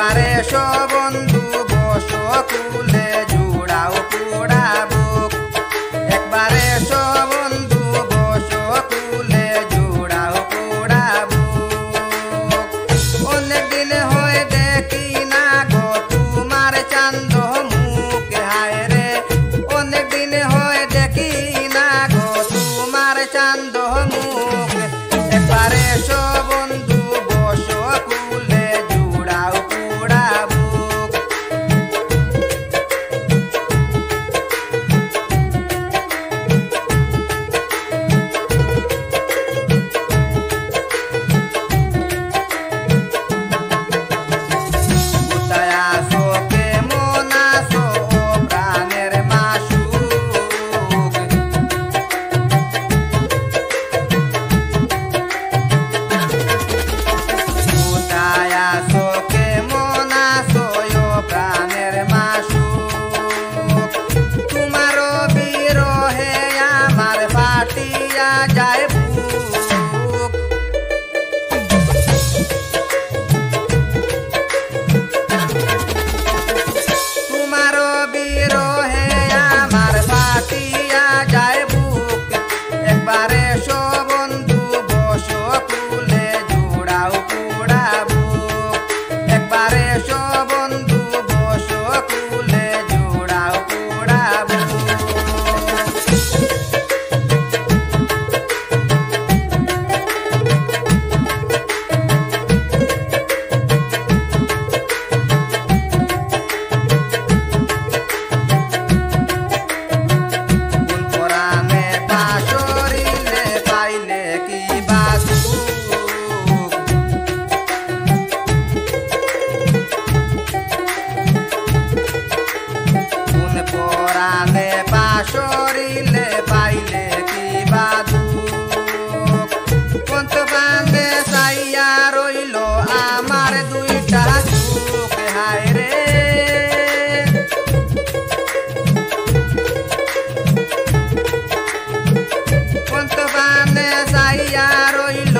একবার এসো বন্ধু বসো কুলে জুড়াও পুরা বুক। একবার এসো বন্ধু বসো কুলে জুড়াও পুরা বুক। অনেক দিন হয়ে দেখি না গো তোমার চান্দ মুখ, হায় রে অনেক দিন হয়ে দেখি না গো তোমার চান্দ মুখ। একবার এসো বন্ধু বসো কুলে জুড়াও পুরা বুক। কোথায় আছো কেমন আছো ও প্রাণের মাসুক। কোথায় আছো কেমন আছো ও প্রাণের মাসুক। তোমারও বিরহে আমার ফাটিয়া যায় বুক। তোমারও বিরহে আমার ফাটিয়া যায় বুক। একবার এসো বন্ধু বসো কুলে জুড়াও পুরা বুক। একবার এসো বন্ধু বসো কুলে জুড়াও পুরা বুক। কোন পরাণে পাশরিলে পাইলে কি বাসুক। কোন পরাণে পাশরিলে পাইলে কি বাদুক। কোন তো বাঁধে চাইয়া রইল আমার দুইটা চোখ, হায় রে কোন্ত বানে চাইয়া রইল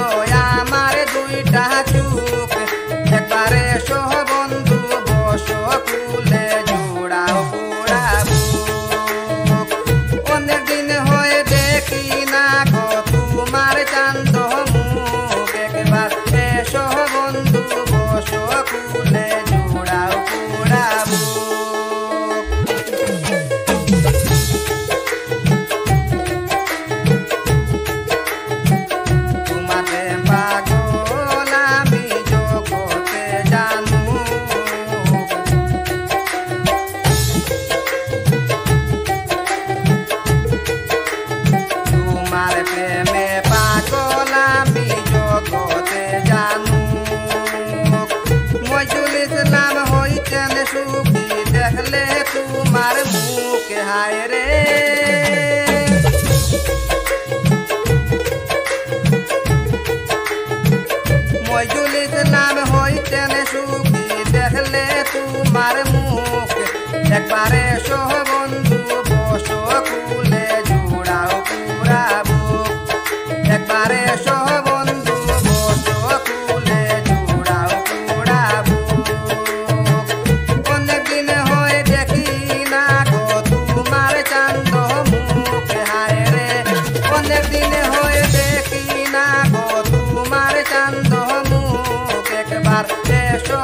আমার দুইটা চোখ। একবার এসো বন্ধু বসো কুলে জুড়াও পুরা বুক। অনেক দিন হয়ে দেখি না গো তোমার চান্দ মুখ। একবার এসো বন্ধু বসো কুলে জুড়াও পুরা বুক। তোমাতে পাগল আমি জগতে জানু। তোমার প্রেমে পাগল আমি জগতে জানু। মজুল ইসলাম হইতেন সুখী দেখলে তোমার মুখ, হায় রে মজুল ইসলাম হইতেন সুখী দেখলে তোমার মুখ। একবার এসো বন্ধু বসো কুলে জুড়াও পুরা বুক। একবার এসো বন্ধু বসো কুলে জুড়াও পুরা বুক। অনেক দিন হয়ে দেখি না গো তোমার চান্দ মুখ, হায় রে অনেক দিন হয়ে দেখি না গো তোমার চান্দ মুখ। একবার এসো